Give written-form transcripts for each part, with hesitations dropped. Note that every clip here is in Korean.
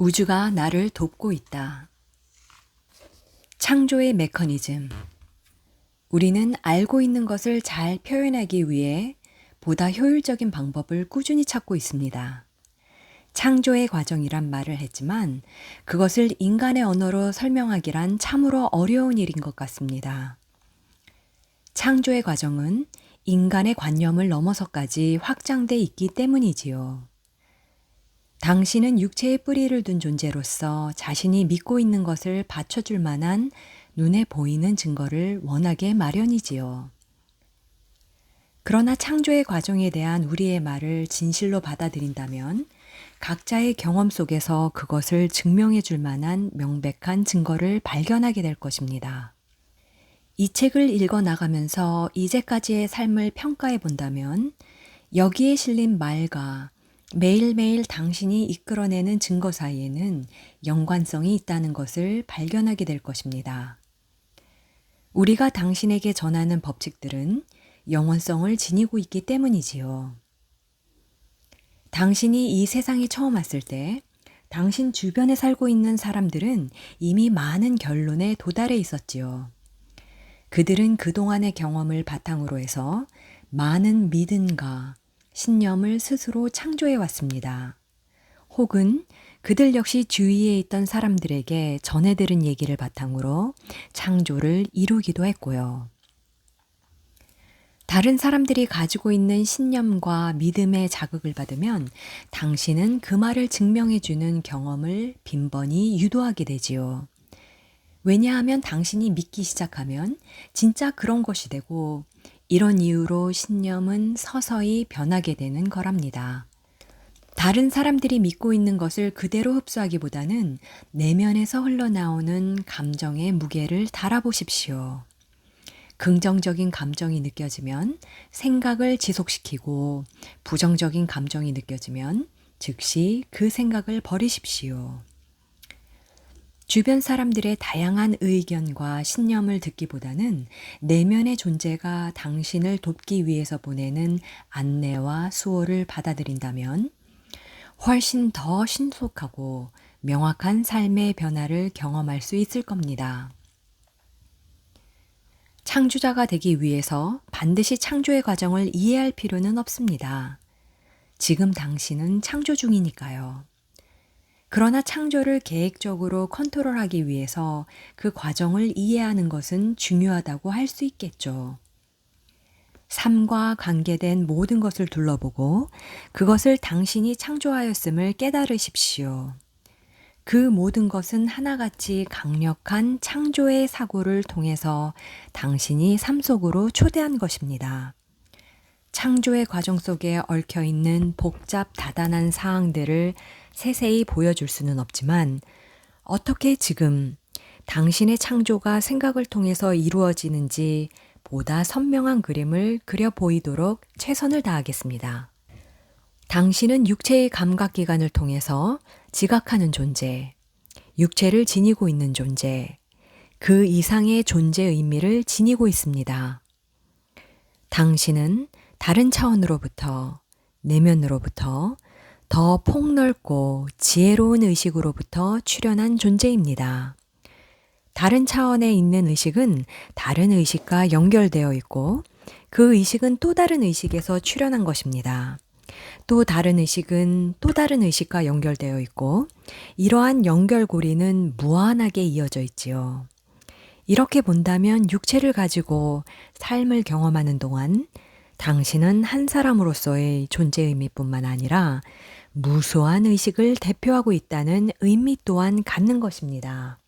우주가 나를 돕고 있다. 창조의 메커니즘. 우리는 알고 있는 것을 잘 표현하기 위해 보다 효율적인 방법을 꾸준히 찾고 있습니다. 창조의 과정이란 말을 했지만 그것을 인간의 언어로 설명하기란 참으로 어려운 일인 것 같습니다. 창조의 과정은 인간의 관념을 넘어서까지 확장돼 있기 때문이지요. 당신은 육체의 뿌리를 둔 존재로서 자신이 믿고 있는 것을 받쳐줄 만한 눈에 보이는 증거를 원하게 마련이지요. 그러나 창조의 과정에 대한 우리의 말을 진실로 받아들인다면 각자의 경험 속에서 그것을 증명해 줄 만한 명백한 증거를 발견하게 될 것입니다. 이 책을 읽어 나가면서 이제까지의 삶을 평가해 본다면 여기에 실린 말과 매일매일 당신이 이끌어내는 증거 사이에는 연관성이 있다는 것을 발견하게 될 것입니다. 우리가 당신에게 전하는 법칙들은 영원성을 지니고 있기 때문이지요. 당신이 이 세상에 처음 왔을 때 당신 주변에 살고 있는 사람들은 이미 많은 결론에 도달해 있었지요. 그들은 그동안의 경험을 바탕으로 해서 많은 믿음과 신념을 스스로 창조해 왔습니다. 혹은 그들 역시 주위에 있던 사람들에게 전해 들은 얘기를 바탕으로 창조를 이루기도 했고요. 다른 사람들이 가지고 있는 신념과 믿음의 자극을 받으면 당신은 그 말을 증명해 주는 경험을 빈번히 유도하게 되지요. 왜냐하면 당신이 믿기 시작하면 진짜 그런 것이 되고 이런 이유로 신념은 서서히 변하게 되는 거랍니다. 다른 사람들이 믿고 있는 것을 그대로 흡수하기보다는 내면에서 흘러나오는 감정의 무게를 달아보십시오. 긍정적인 감정이 느껴지면 생각을 지속시키고 부정적인 감정이 느껴지면 즉시 그 생각을 버리십시오. 주변 사람들의 다양한 의견과 신념을 듣기보다는 내면의 존재가 당신을 돕기 위해서 보내는 안내와 수호를 받아들인다면 훨씬 더 신속하고 명확한 삶의 변화를 경험할 수 있을 겁니다. 창조자가 되기 위해서 반드시 창조의 과정을 이해할 필요는 없습니다. 지금 당신은 창조 중이니까요. 그러나 창조를 계획적으로 컨트롤하기 위해서 그 과정을 이해하는 것은 중요하다고 할 수 있겠죠. 삶과 관계된 모든 것을 둘러보고 그것을 당신이 창조하였음을 깨달으십시오. 그 모든 것은 하나같이 강력한 창조의 사고를 통해서 당신이 삶 속으로 초대한 것입니다. 창조의 과정 속에 얽혀 있는 복잡 다단한 사항들을 세세히 보여줄 수는 없지만 어떻게 지금 당신의 창조가 생각을 통해서 이루어지는지 보다 선명한 그림을 그려 보이도록 최선을 다하겠습니다. 당신은 육체의 감각기관을 통해서 지각하는 존재, 육체를 지니고 있는 존재, 그 이상의 존재 의미를 지니고 있습니다. 당신은 다른 차원으로부터, 내면으로부터 더 폭넓고 지혜로운 의식으로부터 출현한 존재입니다. 다른 차원에 있는 의식은 다른 의식과 연결되어 있고 그 의식은 또 다른 의식에서 출현한 것입니다. 또 다른 의식은 또 다른 의식과 연결되어 있고 이러한 연결고리는 무한하게 이어져 있지요. 이렇게 본다면 육체를 가지고 삶을 경험하는 동안 당신은 한 사람으로서의 존재 의미뿐만 아니라 무수한 의식을 대표하고 있다는 의미 또한 갖는 것입니다.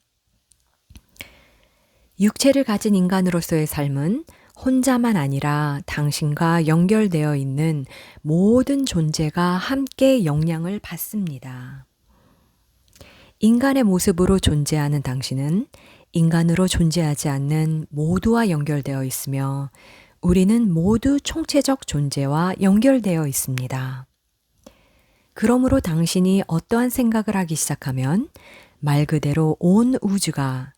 육체를 가진 인간으로서의 삶은 혼자만 아니라 당신과 연결되어 있는 모든 존재가 함께 영향을 받습니다. 인간의 모습으로 존재하는 당신은 인간으로 존재하지 않는 모두와 연결되어 있으며 우리는 모두 총체적 존재와 연결되어 있습니다. 그러므로 당신이 어떠한 생각을 하기 시작하면 말 그대로 온 우주가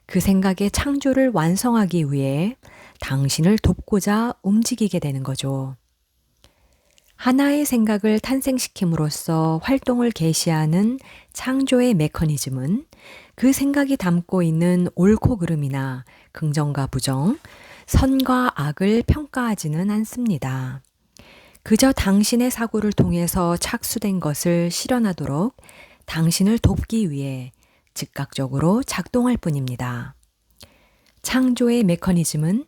그 생각의 창조를 완성하기 위해 당신을 돕고자 움직이게 되는 거죠. 하나의 생각을 탄생시킴으로써 활동을 개시하는 창조의 메커니즘은 그 생각이 담고 있는 옳고 그름이나 긍정과 부정, 선과 악을 평가하지는 않습니다. 그저 당신의 사고를 통해서 착수된 것을 실현하도록 당신을 돕기 위해 즉각적으로 작동할 뿐입니다. 창조의 메커니즘은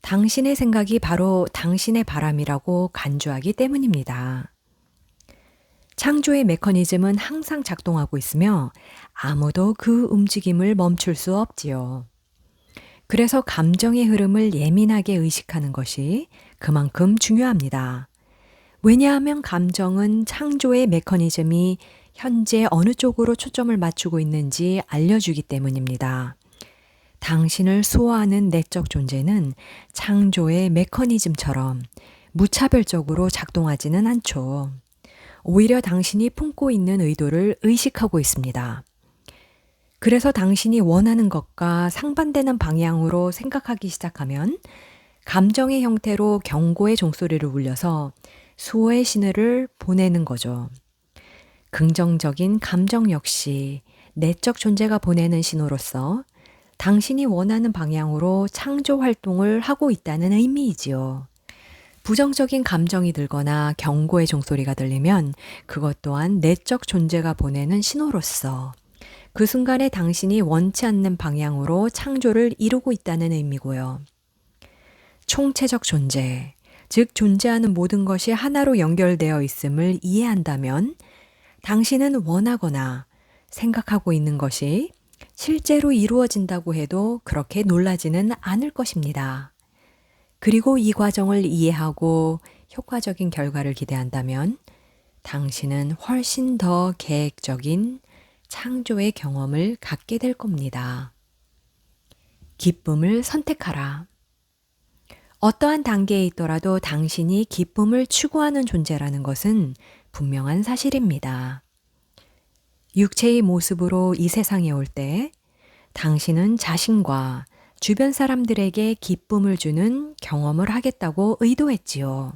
당신의 생각이 바로 당신의 바람이라고 간주하기 때문입니다. 창조의 메커니즘은 항상 작동하고 있으며 아무도 그 움직임을 멈출 수 없지요. 그래서 감정의 흐름을 예민하게 의식하는 것이 그만큼 중요합니다. 왜냐하면 감정은 창조의 메커니즘이 현재 어느 쪽으로 초점을 맞추고 있는지 알려주기 때문입니다. 당신을 수호하는 내적 존재는 창조의 메커니즘처럼 무차별적으로 작동하지는 않죠. 오히려 당신이 품고 있는 의도를 의식하고 있습니다. 그래서 당신이 원하는 것과 상반되는 방향으로 생각하기 시작하면 감정의 형태로 경고의 종소리를 울려서 수호의 신호를 보내는 거죠. 긍정적인 감정 역시 내적 존재가 보내는 신호로서 당신이 원하는 방향으로 창조 활동을 하고 있다는 의미이지요. 부정적인 감정이 들거나 경고의 종소리가 들리면 그것 또한 내적 존재가 보내는 신호로서 그 순간에 당신이 원치 않는 방향으로 창조를 이루고 있다는 의미고요. 총체적 존재, 즉 존재하는 모든 것이 하나로 연결되어 있음을 이해한다면 당신은 원하거나 생각하고 있는 것이 실제로 이루어진다고 해도 그렇게 놀라지는 않을 것입니다. 그리고 이 과정을 이해하고 효과적인 결과를 기대한다면 당신은 훨씬 더 계획적인 창조의 경험을 갖게 될 겁니다. 기쁨을 선택하라. 어떠한 단계에 있더라도 당신이 기쁨을 추구하는 존재라는 것은 분명한 사실입니다. 육체의 모습으로 이 세상에 올 때 당신은 자신과 주변 사람들에게 기쁨을 주는 경험을 하겠다고 의도했지요.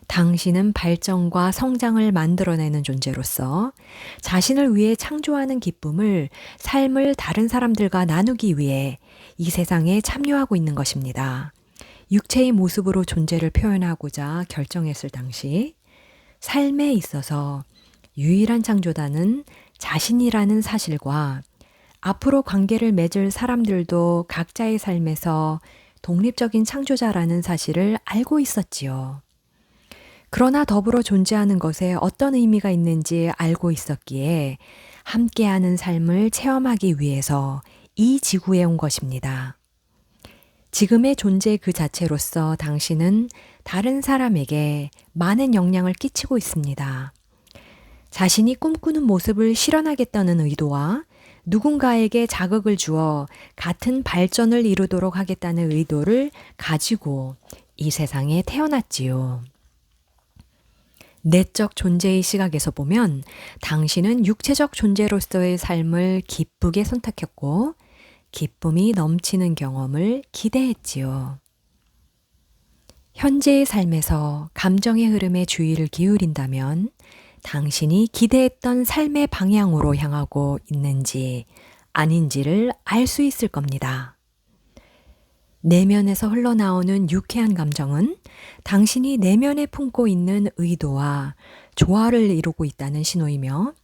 당신은 발전과 성장을 만들어내는 존재로서 자신을 위해 창조하는 기쁨을 삶을 다른 사람들과 나누기 위해 이 세상에 참여하고 있는 것입니다. 육체의 모습으로 존재를 표현하고자 결정했을 당시 삶에 있어서 유일한 창조자는 자신이라는 사실과 앞으로 관계를 맺을 사람들도 각자의 삶에서 독립적인 창조자라는 사실을 알고 있었지요. 그러나 더불어 존재하는 것에 어떤 의미가 있는지 알고 있었기에 함께하는 삶을 체험하기 위해서 이 지구에 온 것입니다. 지금의 존재 그 자체로서 당신은 다른 사람에게 많은 영향을 끼치고 있습니다. 자신이 꿈꾸는 모습을 실현하겠다는 의도와 누군가에게 자극을 주어 같은 발전을 이루도록 하겠다는 의도를 가지고 이 세상에 태어났지요. 내적 존재의 시각에서 보면 당신은 육체적 존재로서의 삶을 기쁘게 선택했고 기쁨이 넘치는 경험을 기대했지요. 현재의 삶에서 감정의 흐름에 주의를 기울인다면 당신이 기대했던 삶의 방향으로 향하고 있는지 아닌지를 알 수 있을 겁니다. 내면에서 흘러나오는 유쾌한 감정은 당신이 내면에 품고 있는 의도와 조화를 이루고 있다는 신호이며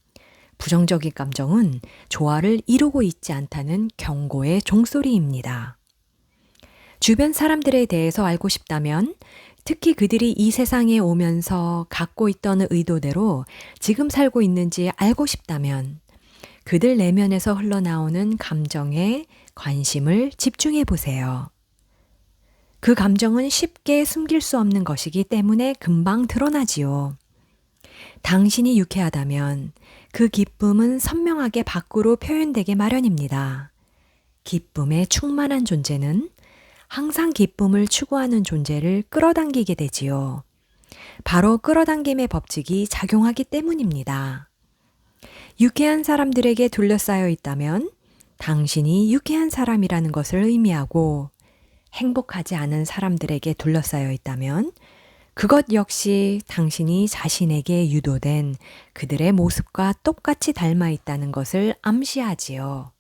부정적인 감정은 조화를 이루고 있지 않다는 경고의 종소리입니다. 주변 사람들에 대해서 알고 싶다면 특히 그들이 이 세상에 오면서 갖고 있던 의도대로 지금 살고 있는지 알고 싶다면 그들 내면에서 흘러나오는 감정에 관심을 집중해 보세요. 그 감정은 쉽게 숨길 수 없는 것이기 때문에 금방 드러나지요. 당신이 유쾌하다면 그 기쁨은 선명하게 밖으로 표현되게 마련입니다. 기쁨에 충만한 존재는 항상 기쁨을 추구하는 존재를 끌어당기게 되지요. 바로 끌어당김의 법칙이 작용하기 때문입니다. 유쾌한 사람들에게 둘러싸여 있다면 당신이 유쾌한 사람이라는 것을 의미하고 행복하지 않은 사람들에게 둘러싸여 있다면 그것 역시 당신이 자신에게 유도된 그들의 모습과 똑같이 닮아 있다는 것을 암시하지요.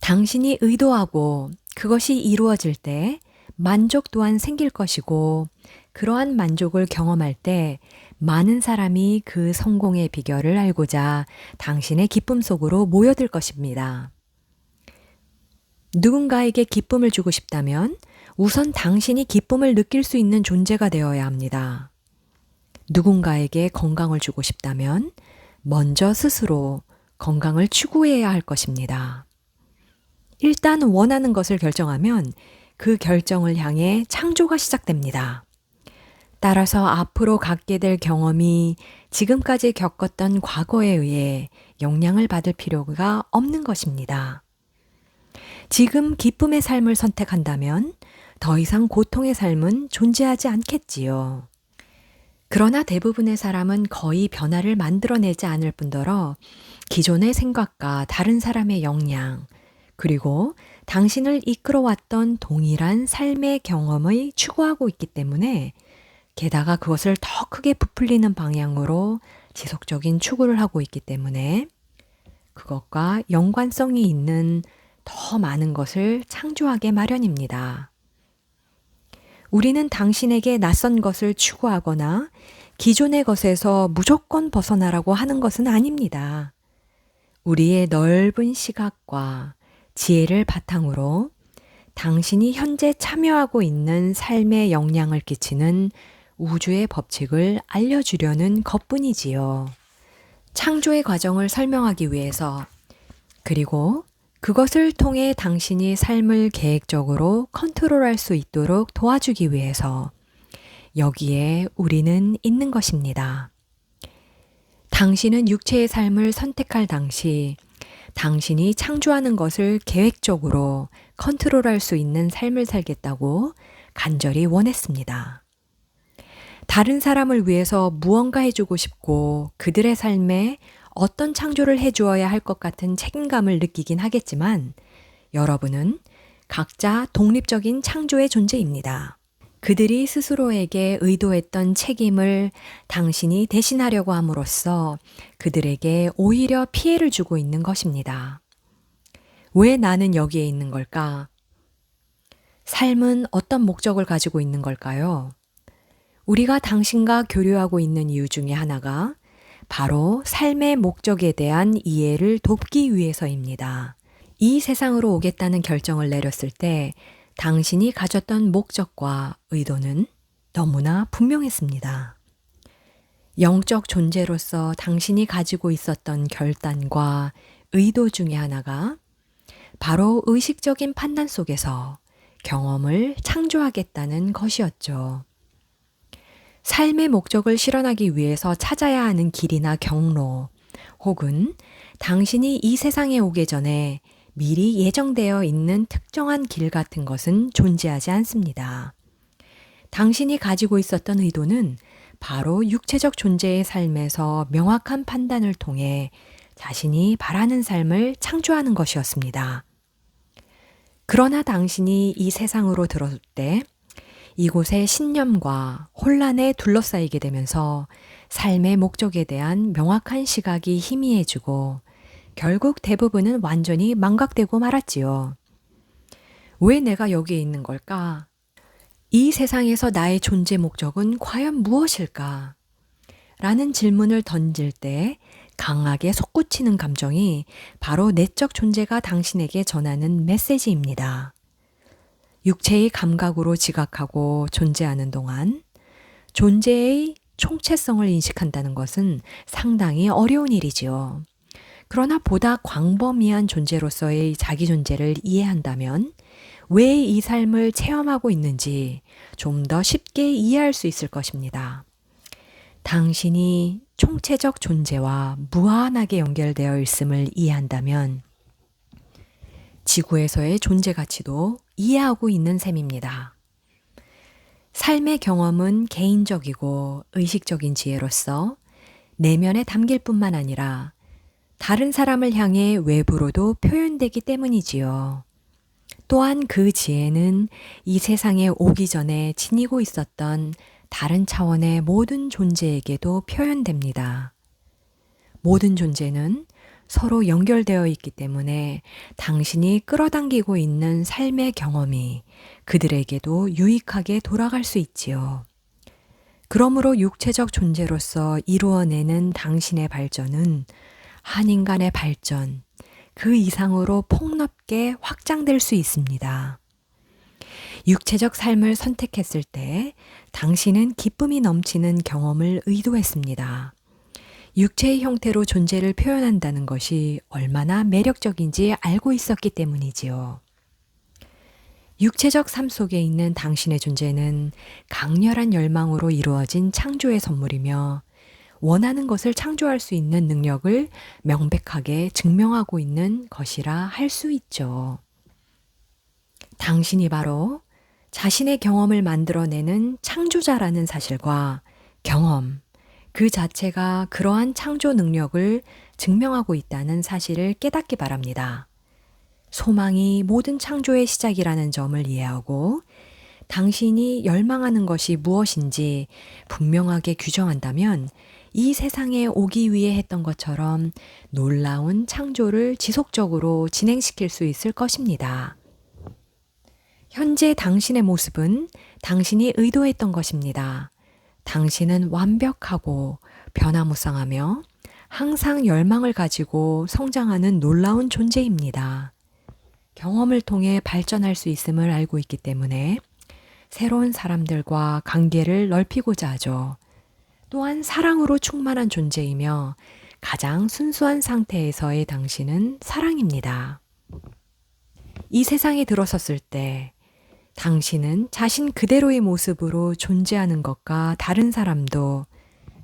당신이 의도하고 그것이 이루어질 때 만족 또한 생길 것이고, 그러한 만족을 경험할 때 많은 사람이 그 성공의 비결을 알고자 당신의 기쁨 속으로 모여들 것입니다. 누군가에게 기쁨을 주고 싶다면 우선 당신이 기쁨을 느낄 수 있는 존재가 되어야 합니다. 누군가에게 건강을 주고 싶다면 먼저 스스로 건강을 추구해야 할 것입니다. 일단 원하는 것을 결정하면 그 결정을 향해 창조가 시작됩니다. 따라서 앞으로 갖게 될 경험이 지금까지 겪었던 과거에 의해 영향을 받을 필요가 없는 것입니다. 지금 기쁨의 삶을 선택한다면 더 이상 고통의 삶은 존재하지 않겠지요. 그러나 대부분의 사람은 거의 변화를 만들어내지 않을 뿐더러 기존의 생각과 다른 사람의 영향, 그리고 당신을 이끌어왔던 동일한 삶의 경험을 추구하고 있기 때문에, 게다가 그것을 더 크게 부풀리는 방향으로 지속적인 추구를 하고 있기 때문에 그것과 연관성이 있는 더 많은 것을 창조하게 마련입니다. 우리는 당신에게 낯선 것을 추구하거나 기존의 것에서 무조건 벗어나라고 하는 것은 아닙니다. 우리의 넓은 시각과 지혜를 바탕으로 당신이 현재 참여하고 있는 삶에 영향을 끼치는 우주의 법칙을 알려주려는 것뿐이지요. 창조의 과정을 설명하기 위해서, 그리고 그것을 통해 당신이 삶을 계획적으로 컨트롤할 수 있도록 도와주기 위해서 여기에 우리는 있는 것입니다. 당신은 육체의 삶을 선택할 당시 당신이 창조하는 것을 계획적으로 컨트롤할 수 있는 삶을 살겠다고 간절히 원했습니다. 다른 사람을 위해서 무언가 해주고 싶고 그들의 삶에 어떤 창조를 해주어야 할 것 같은 책임감을 느끼긴 하겠지만, 여러분은 각자 독립적인 창조의 존재입니다. 그들이 스스로에게 의도했던 책임을 당신이 대신하려고 함으로써 그들에게 오히려 피해를 주고 있는 것입니다. 왜 나는 여기에 있는 걸까? 삶은 어떤 목적을 가지고 있는 걸까요? 우리가 당신과 교류하고 있는 이유 중에 하나가 바로 삶의 목적에 대한 이해를 돕기 위해서입니다. 이 세상으로 오겠다는 결정을 내렸을 때 당신이 가졌던 목적과 의도는 너무나 분명했습니다. 영적 존재로서 당신이 가지고 있었던 결단과 의도 중에 하나가 바로 의식적인 판단 속에서 경험을 창조하겠다는 것이었죠. 삶의 목적을 실현하기 위해서 찾아야 하는 길이나 경로, 혹은 당신이 이 세상에 오기 전에 미리 예정되어 있는 특정한 길 같은 것은 존재하지 않습니다. 당신이 가지고 있었던 의도는 바로 육체적 존재의 삶에서 명확한 판단을 통해 자신이 바라는 삶을 창조하는 것이었습니다. 그러나 당신이 이 세상으로 들어올 때 이곳의 신념과 혼란에 둘러싸이게 되면서 삶의 목적에 대한 명확한 시각이 희미해지고 결국 대부분은 완전히 망각되고 말았지요. 왜 내가 여기에 있는 걸까? 이 세상에서 나의 존재 목적은 과연 무엇일까? 라는 질문을 던질 때 강하게 솟구치는 감정이 바로 내적 존재가 당신에게 전하는 메시지입니다. 육체의 감각으로 지각하고 존재하는 동안 존재의 총체성을 인식한다는 것은 상당히 어려운 일이지요. 그러나 보다 광범위한 존재로서의 자기 존재를 이해한다면 왜 이 삶을 체험하고 있는지 좀 더 쉽게 이해할 수 있을 것입니다. 당신이 총체적 존재와 무한하게 연결되어 있음을 이해한다면 지구에서의 존재 가치도 이해하고 있는 셈입니다. 삶의 경험은 개인적이고 의식적인 지혜로서 내면에 담길 뿐만 아니라 다른 사람을 향해 외부로도 표현되기 때문이지요. 또한 그 지혜는 이 세상에 오기 전에 지니고 있었던 다른 차원의 모든 존재에게도 표현됩니다. 모든 존재는 서로 연결되어 있기 때문에 당신이 끌어당기고 있는 삶의 경험이 그들에게도 유익하게 돌아갈 수 있지요. 그러므로 육체적 존재로서 이루어내는 당신의 발전은 한 인간의 발전, 그 이상으로 폭넓게 확장될 수 있습니다. 육체적 삶을 선택했을 때 당신은 기쁨이 넘치는 경험을 의도했습니다. 육체의 형태로 존재를 표현한다는 것이 얼마나 매력적인지 알고 있었기 때문이지요. 육체적 삶 속에 있는 당신의 존재는 강렬한 열망으로 이루어진 창조의 선물이며 원하는 것을 창조할 수 있는 능력을 명백하게 증명하고 있는 것이라 할 수 있죠. 당신이 바로 자신의 경험을 만들어내는 창조자라는 사실과 경험, 그 자체가 그러한 창조 능력을 증명하고 있다는 사실을 깨닫기 바랍니다. 소망이 모든 창조의 시작이라는 점을 이해하고 당신이 열망하는 것이 무엇인지 분명하게 규정한다면 이 세상에 오기 위해 했던 것처럼 놀라운 창조를 지속적으로 진행시킬 수 있을 것입니다. 현재 당신의 모습은 당신이 의도했던 것입니다. 당신은 완벽하고 변화무쌍하며 항상 열망을 가지고 성장하는 놀라운 존재입니다. 경험을 통해 발전할 수 있음을 알고 있기 때문에 새로운 사람들과 관계를 넓히고자 하죠. 또한 사랑으로 충만한 존재이며 가장 순수한 상태에서의 당신은 사랑입니다. 이 세상에 들어섰을 때 당신은 자신 그대로의 모습으로 존재하는 것과 다른 사람도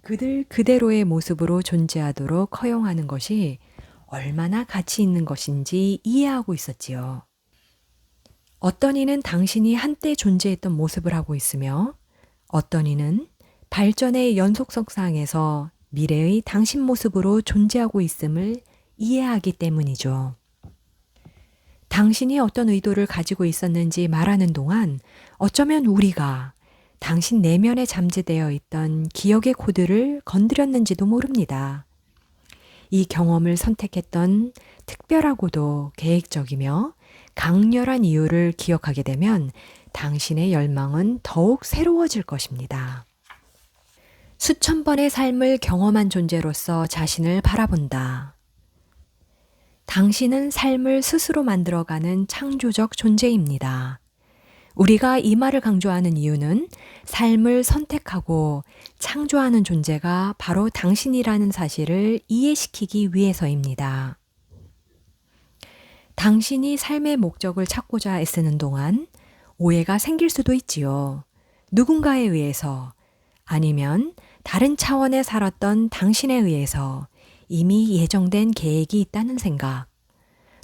그들 그대로의 모습으로 존재하도록 허용하는 것이 얼마나 가치 있는 것인지 이해하고 있었지요. 어떤 이는 당신이 한때 존재했던 모습을 하고 있으며 어떤 이는 발전의 연속성상에서 미래의 당신 모습으로 존재하고 있음을 이해하기 때문이죠. 당신이 어떤 의도를 가지고 있었는지 말하는 동안 어쩌면 우리가 당신 내면에 잠재되어 있던 기억의 코드를 건드렸는지도 모릅니다. 이 경험을 선택했던 특별하고도 계획적이며 강렬한 이유를 기억하게 되면 당신의 열망은 더욱 새로워질 것입니다. 수천 번의 삶을 경험한 존재로서 자신을 바라본다. 당신은 삶을 스스로 만들어가는 창조적 존재입니다. 우리가 이 말을 강조하는 이유는 삶을 선택하고 창조하는 존재가 바로 당신이라는 사실을 이해시키기 위해서입니다. 당신이 삶의 목적을 찾고자 애쓰는 동안 오해가 생길 수도 있지요. 누군가에 의해서 아니면 다른 차원에 살았던 당신에 의해서 이미 예정된 계획이 있다는 생각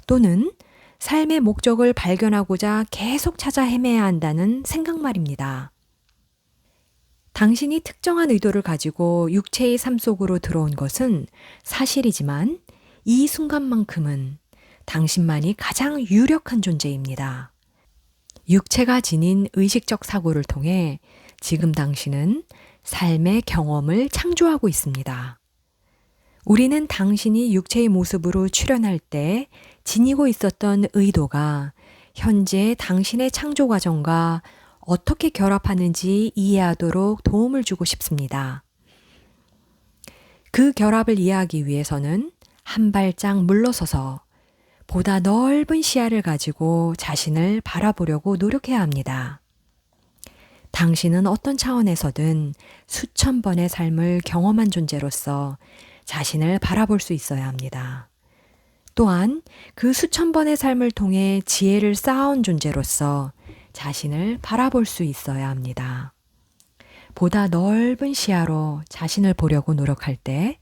또는 삶의 목적을 발견하고자 계속 찾아 헤매야 한다는 생각 말입니다. 당신이 특정한 의도를 가지고 육체의 삶 속으로 들어온 것은 사실이지만 이 순간만큼은 당신만이 가장 유력한 존재입니다. 육체가 지닌 의식적 사고를 통해 지금 당신은 삶의 경험을 창조하고 있습니다. 우리는 당신이 육체의 모습으로 출현할 때 지니고 있었던 의도가 현재 당신의 창조 과정과 어떻게 결합하는지 이해하도록 도움을 주고 싶습니다. 그 결합을 이해하기 위해서는 한 발짝 물러서서 보다 넓은 시야를 가지고 자신을 바라보려고 노력해야 합니다. 당신은 어떤 차원에서든 수천 번의 삶을 경험한 존재로서 자신을 바라볼 수 있어야 합니다. 또한 그 수천 번의 삶을 통해 지혜를 쌓아온 존재로서 자신을 바라볼 수 있어야 합니다. 보다 넓은 시야로 자신을 보려고 노력할 때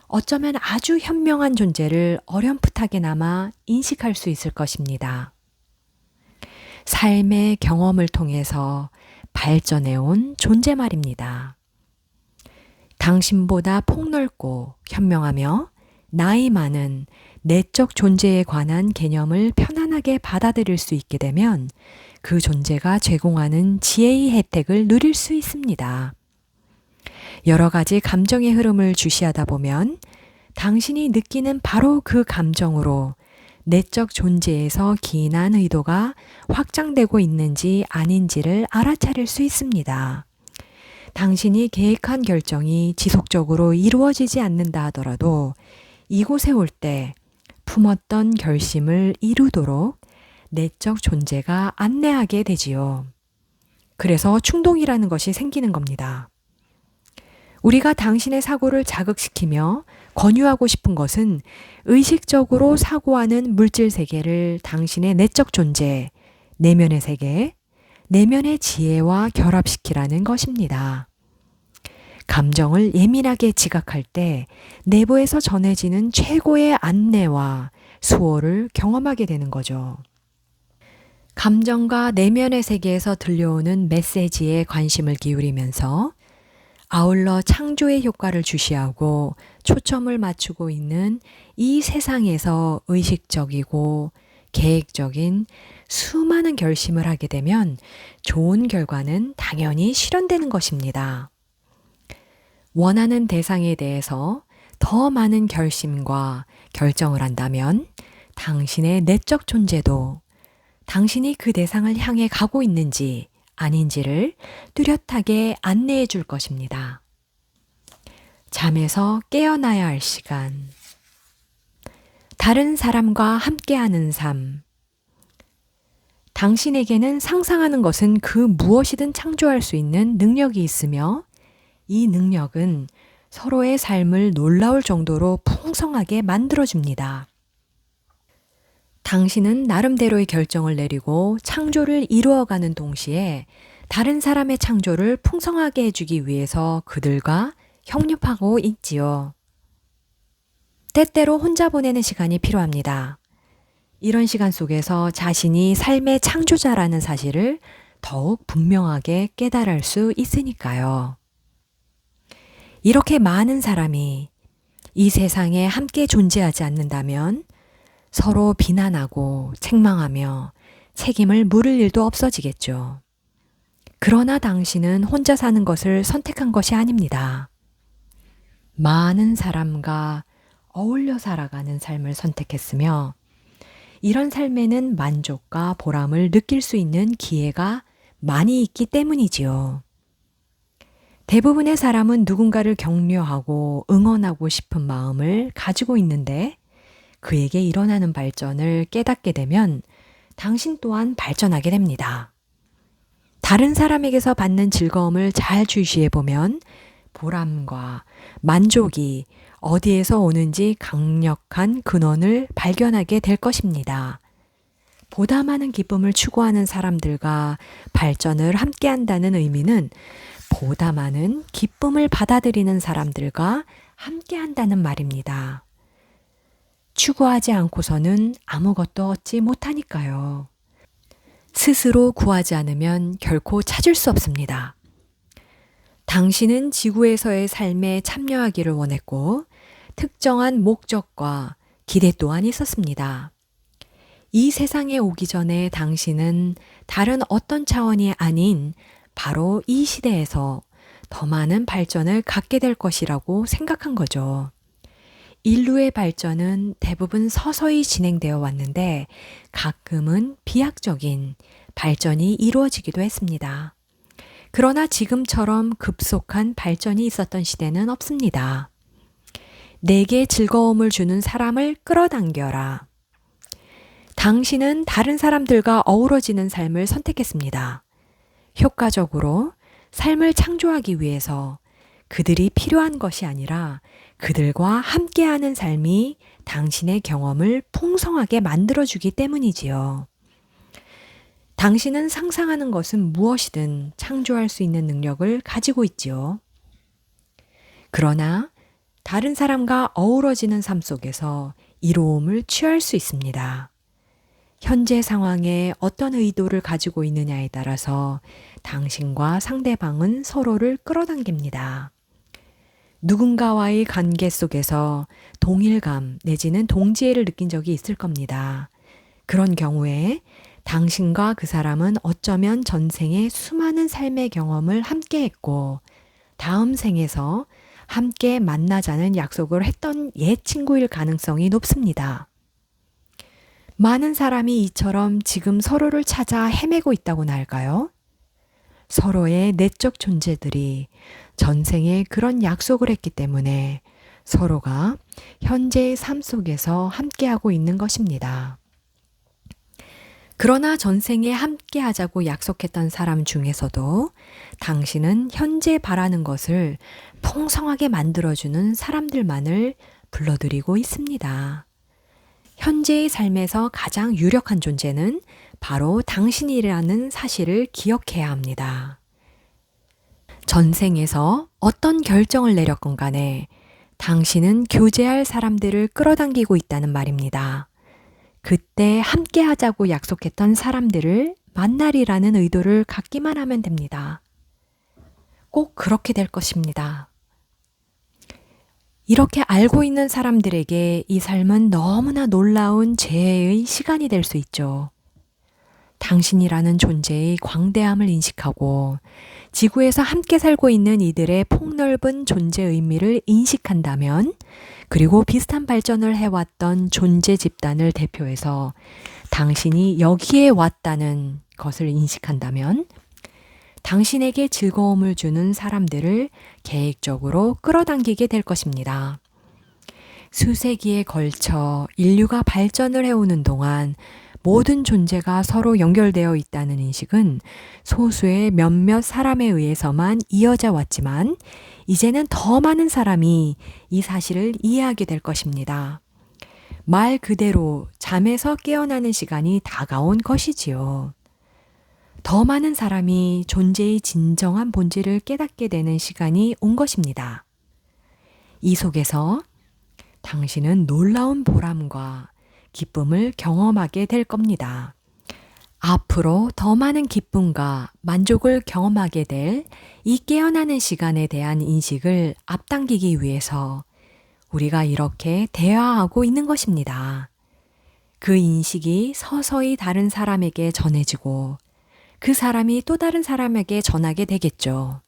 어쩌면 아주 현명한 존재를 어렴풋하게나마 인식할 수 있을 것입니다. 삶의 경험을 통해서 발전해온 존재 말입니다. 당신보다 폭넓고 현명하며 나이 많은 내적 존재에 관한 개념을 편안하게 받아들일 수 있게 되면 그 존재가 제공하는 지혜의 혜택을 누릴 수 있습니다. 여러 가지 감정의 흐름을 주시하다 보면 당신이 느끼는 바로 그 감정으로 내적 존재에서 기인한 의도가 확장되고 있는지 아닌지를 알아차릴 수 있습니다. 당신이 계획한 결정이 지속적으로 이루어지지 않는다 하더라도 이곳에 올 때 품었던 결심을 이루도록 내적 존재가 안내하게 되지요. 그래서 충동이라는 것이 생기는 겁니다. 우리가 당신의 사고를 자극시키며 권유하고 싶은 것은 의식적으로 사고하는 물질 세계를 당신의 내적 존재, 내면의 세계, 내면의 지혜와 결합시키라는 것입니다. 감정을 예민하게 지각할 때 내부에서 전해지는 최고의 안내와 수호를 경험하게 되는 거죠. 감정과 내면의 세계에서 들려오는 메시지에 관심을 기울이면서 아울러 창조의 효과를 주시하고 초점을 맞추고 있는 이 세상에서 의식적이고 계획적인 수많은 결심을 하게 되면 좋은 결과는 당연히 실현되는 것입니다. 원하는 대상에 대해서 더 많은 결심과 결정을 한다면 당신의 내적 존재도 당신이 그 대상을 향해 가고 있는지 아닌지를 뚜렷하게 안내해 줄 것입니다. 잠에서 깨어나야 할 시간. 다른 사람과 함께하는 삶. 당신에게는 상상하는 것은 그 무엇이든 창조할 수 있는 능력이 있으며 이 능력은 서로의 삶을 놀라울 정도로 풍성하게 만들어줍니다. 당신은 나름대로의 결정을 내리고 창조를 이루어가는 동시에 다른 사람의 창조를 풍성하게 해주기 위해서 그들과 협력하고 있지요. 때때로 혼자 보내는 시간이 필요합니다. 이런 시간 속에서 자신이 삶의 창조자라는 사실을 더욱 분명하게 깨달을 수 있으니까요. 이렇게 많은 사람이 이 세상에 함께 존재하지 않는다면 서로 비난하고 책망하며 책임을 물을 일도 없어지겠죠. 그러나 당신은 혼자 사는 것을 선택한 것이 아닙니다. 많은 사람과 어울려 살아가는 삶을 선택했으며 이런 삶에는 만족과 보람을 느낄 수 있는 기회가 많이 있기 때문이지요. 대부분의 사람은 누군가를 격려하고 응원하고 싶은 마음을 가지고 있는데 그에게 일어나는 발전을 깨닫게 되면 당신 또한 발전하게 됩니다. 다른 사람에게서 받는 즐거움을 잘 주시해 보면 보람과 만족이 어디에서 오는지 강력한 근원을 발견하게 될 것입니다. 보다 많은 기쁨을 추구하는 사람들과 발전을 함께 한다는 의미는 보다 많은 기쁨을 받아들이는 사람들과 함께 한다는 말입니다. 추구하지 않고서는 아무것도 얻지 못하니까요. 스스로 구하지 않으면 결코 찾을 수 없습니다. 당신은 지구에서의 삶에 참여하기를 원했고 특정한 목적과 기대 또한 있었습니다. 이 세상에 오기 전에 당신은 다른 어떤 차원이 아닌 바로 이 시대에서 더 많은 발전을 갖게 될 것이라고 생각한 거죠. 인류의 발전은 대부분 서서히 진행되어 왔는데 가끔은 비약적인 발전이 이루어지기도 했습니다. 그러나 지금처럼 급속한 발전이 있었던 시대는 없습니다. 내게 즐거움을 주는 사람을 끌어당겨라. 당신은 다른 사람들과 어우러지는 삶을 선택했습니다. 효과적으로 삶을 창조하기 위해서 그들이 필요한 것이 아니라 그들과 함께하는 삶이 당신의 경험을 풍성하게 만들어주기 때문이지요. 당신은 상상하는 것은 무엇이든 창조할 수 있는 능력을 가지고 있지요. 그러나 다른 사람과 어우러지는 삶 속에서 이로움을 취할 수 있습니다. 현재 상황에 어떤 의도를 가지고 있느냐에 따라서 당신과 상대방은 서로를 끌어당깁니다. 누군가와의 관계 속에서 동일감 내지는 동지애를 느낀 적이 있을 겁니다. 그런 경우에 당신과 그 사람은 어쩌면 전생에 수많은 삶의 경험을 함께 했고 다음 생에서 함께 만나자는 약속을 했던 옛 친구일 가능성이 높습니다. 많은 사람이 이처럼 지금 서로를 찾아 헤매고 있다고나 할까요? 서로의 내적 존재들이 전생에 그런 약속을 했기 때문에 서로가 현재의 삶 속에서 함께하고 있는 것입니다. 그러나 전생에 함께하자고 약속했던 사람 중에서도 당신은 현재 바라는 것을 풍성하게 만들어주는 사람들만을 불러들이고 있습니다. 현재의 삶에서 가장 유력한 존재는 바로 당신이라는 사실을 기억해야 합니다. 전생에서 어떤 결정을 내렸건 간에 당신은 교제할 사람들을 끌어당기고 있다는 말입니다. 그때 함께 하자고 약속했던 사람들을 만나리라는 의도를 갖기만 하면 됩니다. 꼭 그렇게 될 것입니다. 이렇게 알고 있는 사람들에게 이 삶은 너무나 놀라운 재해의 시간이 될 수 있죠. 당신이라는 존재의 광대함을 인식하고 지구에서 함께 살고 있는 이들의 폭넓은 존재 의미를 인식한다면, 그리고 비슷한 발전을 해왔던 존재 집단을 대표해서 당신이 여기에 왔다는 것을 인식한다면, 당신에게 즐거움을 주는 사람들을 계획적으로 끌어당기게 될 것입니다. 수세기에 걸쳐 인류가 발전을 해오는 동안 모든 존재가 서로 연결되어 있다는 인식은 소수의 몇몇 사람에 의해서만 이어져 왔지만, 이제는 더 많은 사람이 이 사실을 이해하게 될 것입니다. 말 그대로 잠에서 깨어나는 시간이 다가온 것이지요. 더 많은 사람이 존재의 진정한 본질을 깨닫게 되는 시간이 온 것입니다. 이 속에서 당신은 놀라운 보람과 기쁨을 경험하게 될 겁니다. 앞으로 더 많은 기쁨과 만족을 경험하게 될 이 깨어나는 시간에 대한 인식을 앞당기기 위해서 우리가 이렇게 대화하고 있는 것입니다. 그 인식이 서서히 다른 사람에게 전해지고 그 사람이 또 다른 사람에게 전하게 되겠죠.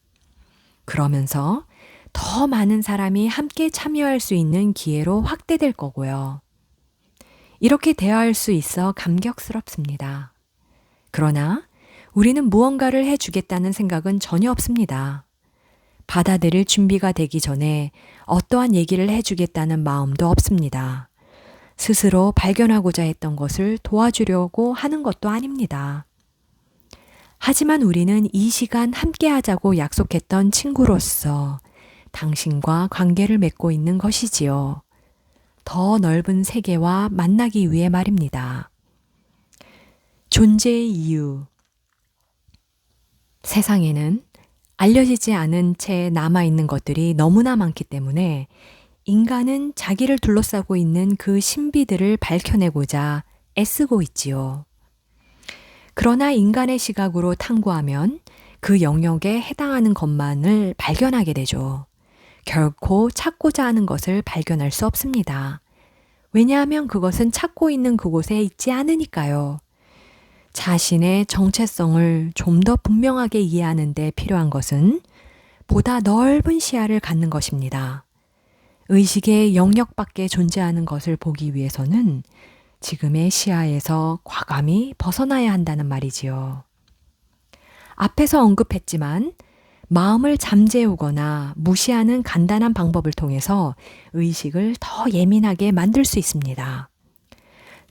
그러면서 더 많은 사람이 함께 참여할 수 있는 기회로 확대될 거고요. 이렇게 대화할 수 있어 감격스럽습니다. 그러나 우리는 무언가를 해주겠다는 생각은 전혀 없습니다. 받아들일 준비가 되기 전에 어떠한 얘기를 해주겠다는 마음도 없습니다. 스스로 발견하고자 했던 것을 도와주려고 하는 것도 아닙니다. 하지만 우리는 이 시간 함께 하자고 약속했던 친구로서 당신과 관계를 맺고 있는 것이지요. 더 넓은 세계와 만나기 위해 말입니다. 존재의 이유. 세상에는 알려지지 않은 채 남아있는 것들이 너무나 많기 때문에 인간은 자기를 둘러싸고 있는 그 신비들을 밝혀내고자 애쓰고 있지요. 그러나 인간의 시각으로 탐구하면 그 영역에 해당하는 것만을 발견하게 되죠. 결코 찾고자 하는 것을 발견할 수 없습니다. 왜냐하면 그것은 찾고 있는 그곳에 있지 않으니까요. 자신의 정체성을 좀 더 분명하게 이해하는 데 필요한 것은 보다 넓은 시야를 갖는 것입니다. 의식의 영역 밖에 존재하는 것을 보기 위해서는 지금의 시야에서 과감히 벗어나야 한다는 말이지요. 앞에서 언급했지만 마음을 잠재우거나 무시하는 간단한 방법을 통해서 의식을 더 예민하게 만들 수 있습니다.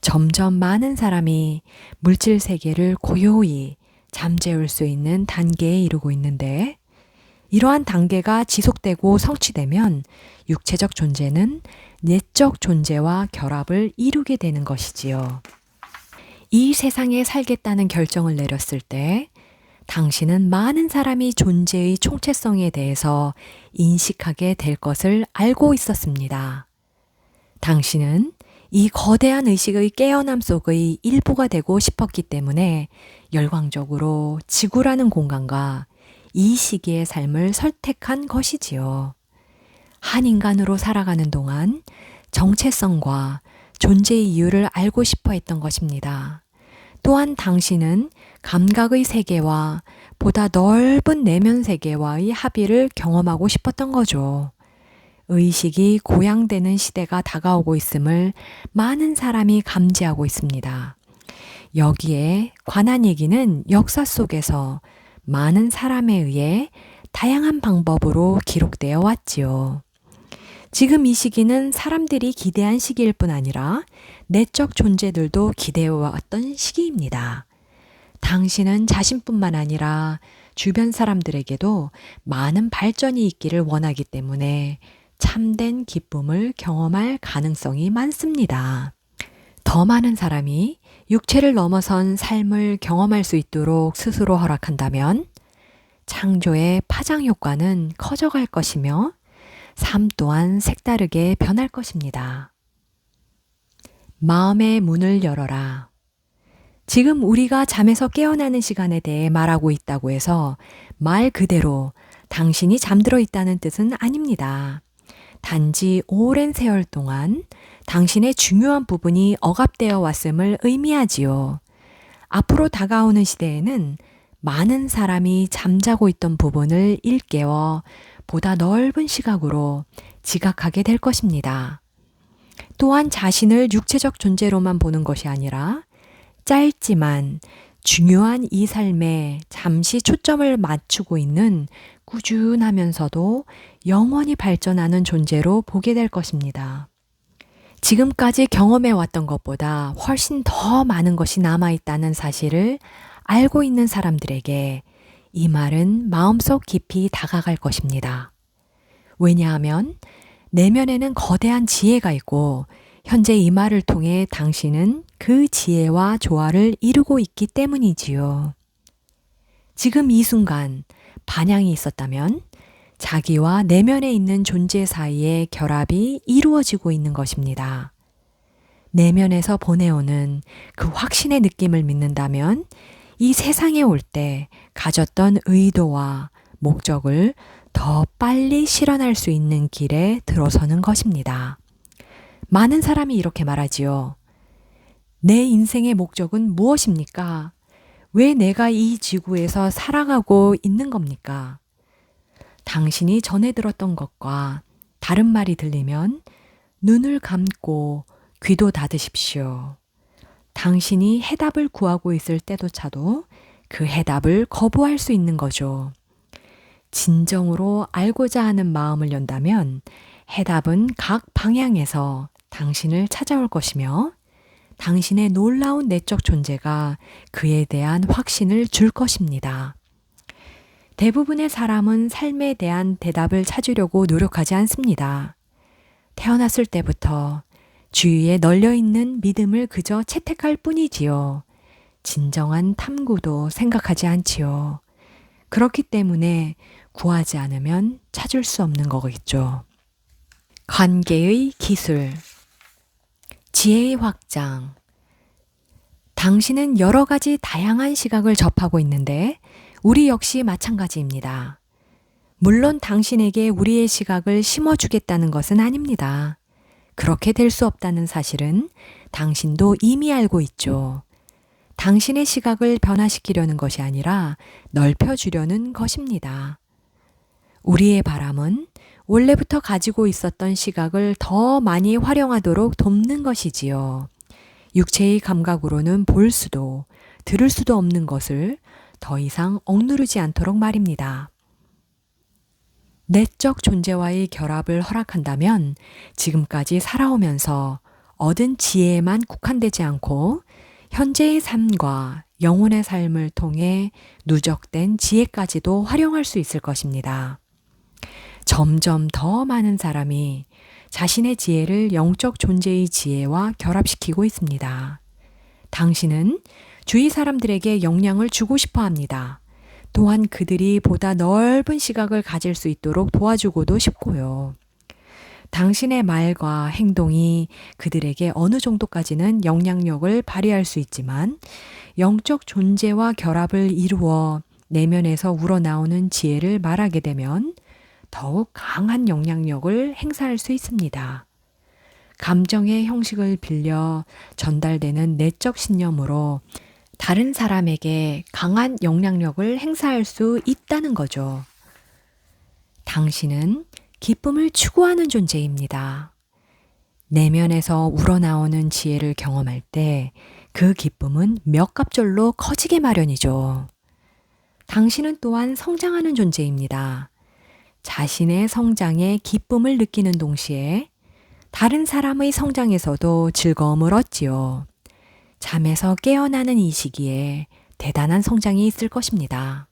점점 많은 사람이 물질 세계를 고요히 잠재울 수 있는 단계에 이르고 있는데, 이러한 단계가 지속되고 성취되면 육체적 존재는 내적 존재와 결합을 이루게 되는 것이지요. 이 세상에 살겠다는 결정을 내렸을 때 당신은 많은 사람이 존재의 총체성에 대해서 인식하게 될 것을 알고 있었습니다. 당신은 이 거대한 의식의 깨어남 속의 일부가 되고 싶었기 때문에 열광적으로 지구라는 공간과 이 시기의 삶을 선택한 것이지요. 한 인간으로 살아가는 동안 정체성과 존재의 이유를 알고 싶어 했던 것입니다. 또한 당신은 감각의 세계와 보다 넓은 내면 세계와의 합의를 경험하고 싶었던 거죠. 의식이 고양되는 시대가 다가오고 있음을 많은 사람이 감지하고 있습니다. 여기에 관한 얘기는 역사 속에서 많은 사람에 의해 다양한 방법으로 기록되어 왔지요. 지금 이 시기는 사람들이 기대한 시기일 뿐 아니라 내적 존재들도 기대해왔던 시기입니다. 당신은 자신뿐만 아니라 주변 사람들에게도 많은 발전이 있기를 원하기 때문에 참된 기쁨을 경험할 가능성이 많습니다. 더 많은 사람이 육체를 넘어선 삶을 경험할 수 있도록 스스로 허락한다면 창조의 파장 효과는 커져갈 것이며 삶 또한 색다르게 변할 것입니다. 마음의 문을 열어라. 지금 우리가 잠에서 깨어나는 시간에 대해 말하고 있다고 해서 말 그대로 당신이 잠들어 있다는 뜻은 아닙니다. 단지 오랜 세월 동안 당신의 중요한 부분이 억압되어 왔음을 의미하지요. 앞으로 다가오는 시대에는 많은 사람이 잠자고 있던 부분을 일깨워 보다 넓은 시각으로 지각하게 될 것입니다. 또한 자신을 육체적 존재로만 보는 것이 아니라 짧지만 중요한 이 삶에 잠시 초점을 맞추고 있는 꾸준하면서도 영원히 발전하는 존재로 보게 될 것입니다. 지금까지 경험해 왔던 것보다 훨씬 더 많은 것이 남아있다는 사실을 알고 있는 사람들에게 이 말은 마음속 깊이 다가갈 것입니다. 왜냐하면 내면에는 거대한 지혜가 있고 현재 이 말을 통해 당신은 그 지혜와 조화를 이루고 있기 때문이지요. 지금 이 순간 반향이 있었다면 자기와 내면에 있는 존재 사이의 결합이 이루어지고 있는 것입니다. 내면에서 보내오는 그 확신의 느낌을 믿는다면 이 세상에 올 때 가졌던 의도와 목적을 더 빨리 실현할 수 있는 길에 들어서는 것입니다. 많은 사람이 이렇게 말하지요. 내 인생의 목적은 무엇입니까? 왜 내가 이 지구에서 살아가고 있는 겁니까? 당신이 전해 들었던 것과 다른 말이 들리면 눈을 감고 귀도 닫으십시오. 당신이 해답을 구하고 있을 때조차도 그 해답을 거부할 수 있는 거죠. 진정으로 알고자 하는 마음을 연다면 해답은 각 방향에서 당신을 찾아올 것이며 당신의 놀라운 내적 존재가 그에 대한 확신을 줄 것입니다. 대부분의 사람은 삶에 대한 대답을 찾으려고 노력하지 않습니다. 태어났을 때부터 주위에 널려있는 믿음을 그저 채택할 뿐이지요. 진정한 탐구도 생각하지 않지요. 그렇기 때문에 구하지 않으면 찾을 수 없는 거겠죠. 관계의 기술, 지혜의 확장. 당신은 여러 가지 다양한 시각을 접하고 있는데 우리 역시 마찬가지입니다. 물론 당신에게 우리의 시각을 심어주겠다는 것은 아닙니다. 그렇게 될 수 없다는 사실은 당신도 이미 알고 있죠. 당신의 시각을 변화시키려는 것이 아니라 넓혀주려는 것입니다. 우리의 바람은 원래부터 가지고 있었던 시각을 더 많이 활용하도록 돕는 것이지요. 육체의 감각으로는 볼 수도 들을 수도 없는 것을 더 이상 억누르지 않도록 말입니다. 내적 존재와의 결합을 허락한다면 지금까지 살아오면서 얻은 지혜에만 국한되지 않고 현재의 삶과 영혼의 삶을 통해 누적된 지혜까지도 활용할 수 있을 것입니다. 점점 더 많은 사람이 자신의 지혜를 영적 존재의 지혜와 결합시키고 있습니다. 당신은 주위 사람들에게 영향을 주고 싶어 합니다. 또한 그들이 보다 넓은 시각을 가질 수 있도록 도와주고도 싶고요. 당신의 말과 행동이 그들에게 어느 정도까지는 영향력을 발휘할 수 있지만 영적 존재와 결합을 이루어 내면에서 우러나오는 지혜를 말하게 되면 더욱 강한 영향력을 행사할 수 있습니다. 감정의 형식을 빌려 전달되는 내적 신념으로 다른 사람에게 강한 영향력을 행사할 수 있다는 거죠. 당신은 기쁨을 추구하는 존재입니다. 내면에서 우러나오는 지혜를 경험할 때 그 기쁨은 몇 갑절로 커지게 마련이죠. 당신은 또한 성장하는 존재입니다. 자신의 성장에 기쁨을 느끼는 동시에 다른 사람의 성장에서도 즐거움을 얻지요. 잠에서 깨어나는 이 시기에 대단한 성장이 있을 것입니다.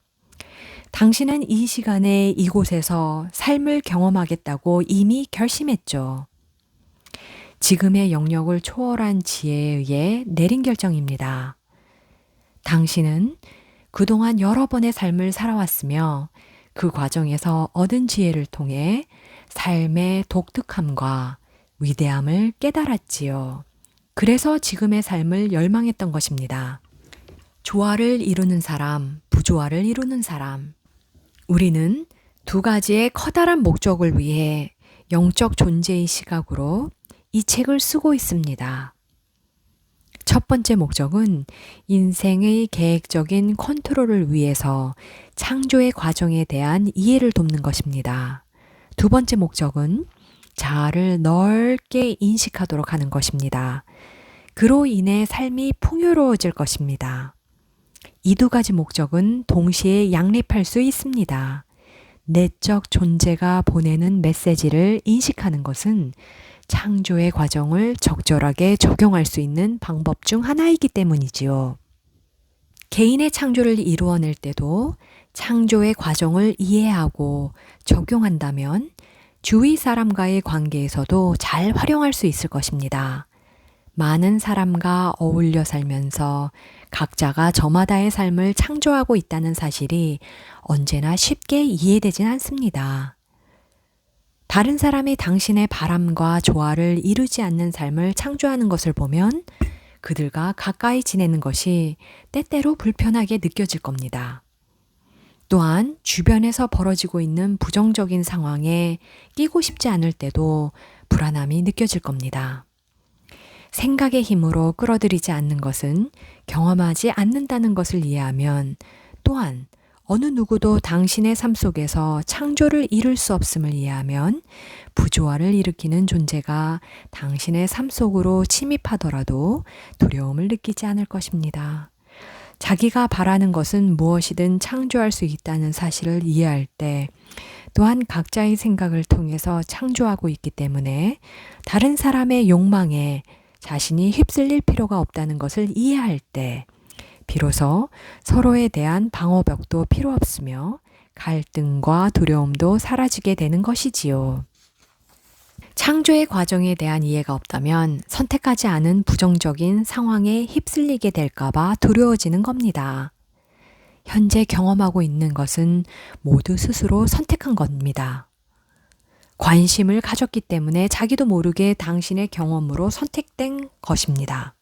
당신은 이 시간에 이곳에서 삶을 경험하겠다고 이미 결심했죠. 지금의 영역을 초월한 지혜에 의해 내린 결정입니다. 당신은 그동안 여러 번의 삶을 살아왔으며 그 과정에서 얻은 지혜를 통해 삶의 독특함과 위대함을 깨달았지요. 그래서 지금의 삶을 열망했던 것입니다. 조화를 이루는 사람, 부조화를 이루는 사람. 우리는 두 가지의 커다란 목적을 위해 영적 존재의 시각으로 이 책을 쓰고 있습니다. 첫 번째 목적은 인생의 계획적인 컨트롤을 위해서 창조의 과정에 대한 이해를 돕는 것입니다. 두 번째 목적은 자아를 넓게 인식하도록 하는 것입니다. 그로 인해 삶이 풍요로워질 것입니다. 이 두 가지 목적은 동시에 양립할 수 있습니다. 내적 존재가 보내는 메시지를 인식하는 것은 창조의 과정을 적절하게 적용할 수 있는 방법 중 하나이기 때문이지요. 개인의 창조를 이루어낼 때도 창조의 과정을 이해하고 적용한다면 주위 사람과의 관계에서도 잘 활용할 수 있을 것입니다. 많은 사람과 어울려 살면서 각자가 저마다의 삶을 창조하고 있다는 사실이 언제나 쉽게 이해되진 않습니다. 다른 사람이 당신의 바람과 조화를 이루지 않는 삶을 창조하는 것을 보면 그들과 가까이 지내는 것이 때때로 불편하게 느껴질 겁니다. 또한 주변에서 벌어지고 있는 부정적인 상황에 끼고 싶지 않을 때도 불안함이 느껴질 겁니다. 생각의 힘으로 끌어들이지 않는 것은 경험하지 않는다는 것을 이해하면 또한 어느 누구도 당신의 삶 속에서 창조를 이룰 수 없음을 이해하면 부조화를 일으키는 존재가 당신의 삶 속으로 침입하더라도 두려움을 느끼지 않을 것입니다. 자기가 바라는 것은 무엇이든 창조할 수 있다는 사실을 이해할 때 또한 각자의 생각을 통해서 창조하고 있기 때문에 다른 사람의 욕망에 자신이 휩쓸릴 필요가 없다는 것을 이해할 때 비로소 서로에 대한 방어벽도 필요 없으며 갈등과 두려움도 사라지게 되는 것이지요. 창조의 과정에 대한 이해가 없다면 선택하지 않은 부정적인 상황에 휩쓸리게 될까봐 두려워지는 겁니다. 현재 경험하고 있는 것은 모두 스스로 선택한 겁니다. 관심을 가졌기 때문에 자기도 모르게 당신의 경험으로 선택된 것입니다.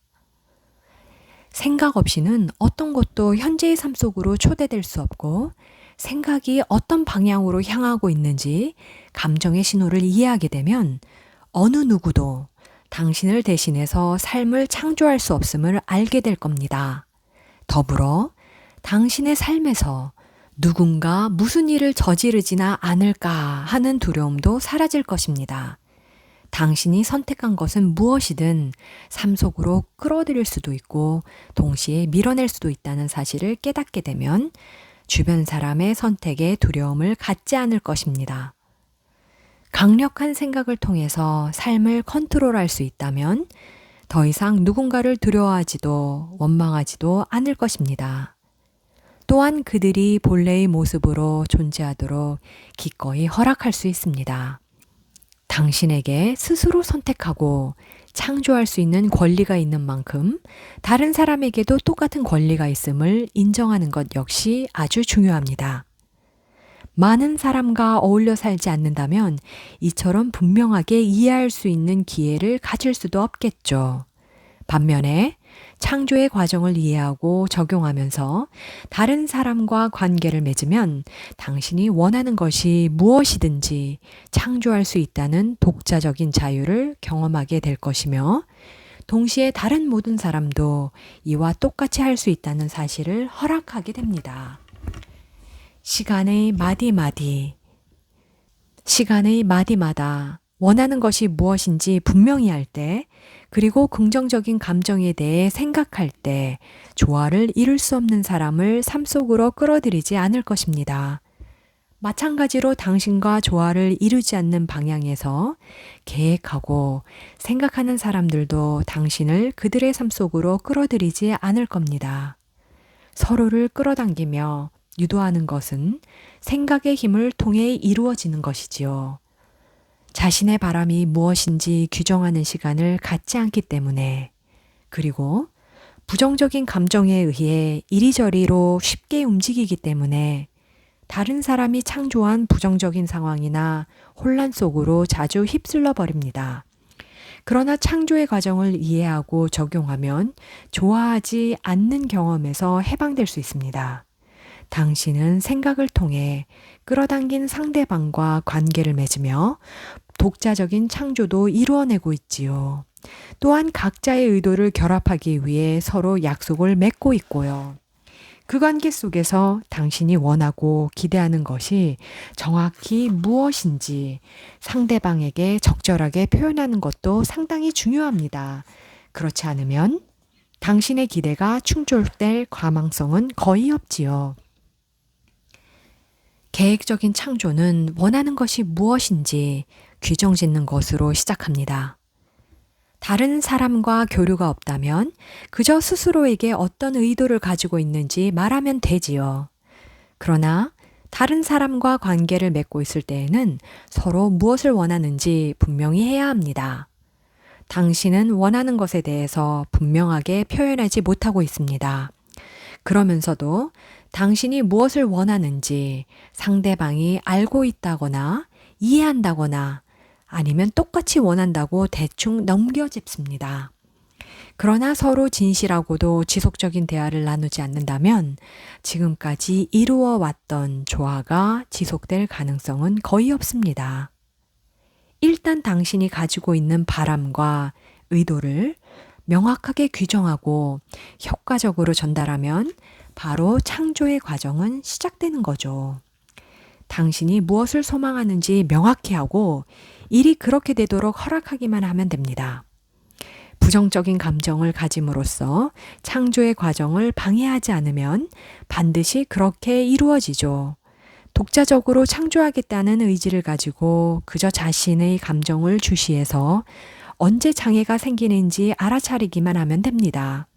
생각 없이는 어떤 것도 현재의 삶 속으로 초대될 수 없고 생각이 어떤 방향으로 향하고 있는지 감정의 신호를 이해하게 되면 어느 누구도 당신을 대신해서 삶을 창조할 수 없음을 알게 될 겁니다. 더불어 당신의 삶에서 누군가 무슨 일을 저지르지나 않을까 하는 두려움도 사라질 것입니다. 당신이 선택한 것은 무엇이든 삶 속으로 끌어들일 수도 있고 동시에 밀어낼 수도 있다는 사실을 깨닫게 되면 주변 사람의 선택에 두려움을 갖지 않을 것입니다. 강력한 생각을 통해서 삶을 컨트롤할 수 있다면 더 이상 누군가를 두려워하지도 원망하지도 않을 것입니다. 또한 그들이 본래의 모습으로 존재하도록 기꺼이 허락할 수 있습니다. 당신에게 스스로 선택하고 창조할 수 있는 권리가 있는 만큼 다른 사람에게도 똑같은 권리가 있음을 인정하는 것 역시 아주 중요합니다. 많은 사람과 어울려 살지 않는다면 이처럼 분명하게 이해할 수 있는 기회를 가질 수도 없겠죠. 반면에 창조의 과정을 이해하고 적용하면서 다른 사람과 관계를 맺으면 당신이 원하는 것이 무엇이든지 창조할 수 있다는 독자적인 자유를 경험하게 될 것이며 동시에 다른 모든 사람도 이와 똑같이 할 수 있다는 사실을 허락하게 됩니다. 시간의 마디마다 원하는 것이 무엇인지 분명히 할 때, 그리고 긍정적인 감정에 대해 생각할 때 조화를 이룰 수 없는 사람을 삶 속으로 끌어들이지 않을 것입니다. 마찬가지로 당신과 조화를 이루지 않는 방향에서 계획하고 생각하는 사람들도 당신을 그들의 삶 속으로 끌어들이지 않을 겁니다. 서로를 끌어당기며 유도하는 것은 생각의 힘을 통해 이루어지는 것이지요. 자신의 바람이 무엇인지 규정하는 시간을 갖지 않기 때문에, 그리고 부정적인 감정에 의해 이리저리로 쉽게 움직이기 때문에 다른 사람이 창조한 부정적인 상황이나 혼란 속으로 자주 휩쓸려 버립니다. 그러나 창조의 과정을 이해하고 적용하면 좋아하지 않는 경험에서 해방될 수 있습니다. 당신은 생각을 통해 끌어당긴 상대방과 관계를 맺으며 독자적인 창조도 이루어내고 있지요. 또한 각자의 의도를 결합하기 위해 서로 약속을 맺고 있고요. 그 관계 속에서 당신이 원하고 기대하는 것이 정확히 무엇인지 상대방에게 적절하게 표현하는 것도 상당히 중요합니다. 그렇지 않으면 당신의 기대가 충족될 가망성은 거의 없지요. 계획적인 창조는 원하는 것이 무엇인지 규정 짓는 것으로 시작합니다. 다른 사람과 교류가 없다면 그저 스스로에게 어떤 의도를 가지고 있는지 말하면 되지요. 그러나 다른 사람과 관계를 맺고 있을 때에는 서로 무엇을 원하는지 분명히 해야 합니다. 당신은 원하는 것에 대해서 분명하게 표현하지 못하고 있습니다. 그러면서도 당신이 무엇을 원하는지 상대방이 알고 있다거나 이해한다거나 아니면 똑같이 원한다고 대충 넘겨짚습니다. 그러나 서로 진실하고도 지속적인 대화를 나누지 않는다면 지금까지 이루어왔던 조화가 지속될 가능성은 거의 없습니다. 일단 당신이 가지고 있는 바람과 의도를 명확하게 규정하고 효과적으로 전달하면 바로 창조의 과정은 시작되는 거죠. 당신이 무엇을 소망하는지 명확히 하고 일이 그렇게 되도록 허락하기만 하면 됩니다. 부정적인 감정을 가짐으로써 창조의 과정을 방해하지 않으면 반드시 그렇게 이루어지죠. 독자적으로 창조하겠다는 의지를 가지고 그저 자신의 감정을 주시해서 언제 장애가 생기는지 알아차리기만 하면 됩니다.